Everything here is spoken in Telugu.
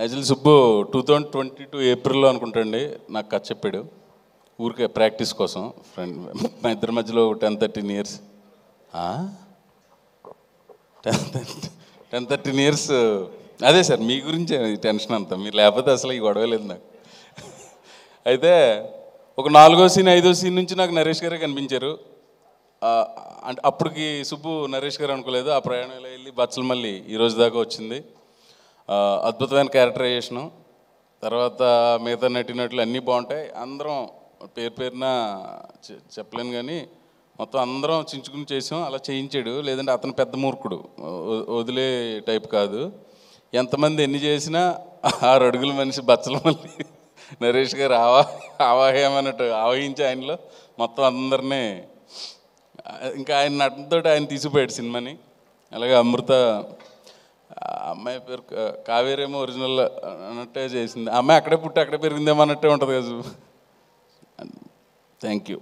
యాక్చువల్లీ సుబ్బు 2022 ఏప్రిల్లో అనుకుంటండి నాకు కథ చెప్పాడు ఊరికే ప్రాక్టీస్ కోసం ఫ్రెండ్ మా ఇద్దరి మధ్యలో 10-13 ఇయర్స్ 10-13 ఇయర్స్ అదే సార్ మీ గురించే టెన్షన్ అంతా మీరు లేకపోతే అసలు ఈ గొడవ లేదు నాకు. అయితే ఒక 4వ సీన్ 5వ సీన్ నుంచి నాకు నరేష్ గారే కనిపించారు. అంటే అప్పటికి సుబ్బు నరేష్ గారు అనుకోలేదు. ఆ ప్రయాణంలో వెళ్ళి బచ్చలు మళ్ళీ ఈరోజు దాకా వచ్చింది. అద్భుతమైన క్యారెక్టరైజేషను. తర్వాత మిగతా నటినట్లు అన్నీ బాగుంటాయి. అందరం పేరు పేరున చెప్పలేను కానీ మొత్తం అందరం చించుకుని చేసాం. అలా చేయించాడు. లేదంటే అతను పెద్ద మూర్ఖుడు, వదిలే టైప్ కాదు. ఎంతమంది ఎన్ని చేసినా 6 అడుగుల మనిషి బచ్చల మళ్ళీ నరేష్ గారు ఆవాహ్యమన్నట్టు ఆవహించి ఆయనలో మొత్తం అందరినీ ఇంకా ఆయన నటనతో ఆయన తీసిపోయాడు సినిమాని. అలాగే అమృత అమ్మాయి పేరు కావేరేమో ఒరిజినల్ అన్నట్టే చేసింది. అమ్మాయి అక్కడే పుట్టి అక్కడే పెరిగిందేమో అన్నట్టే ఉంటుంది కదా. Thank you.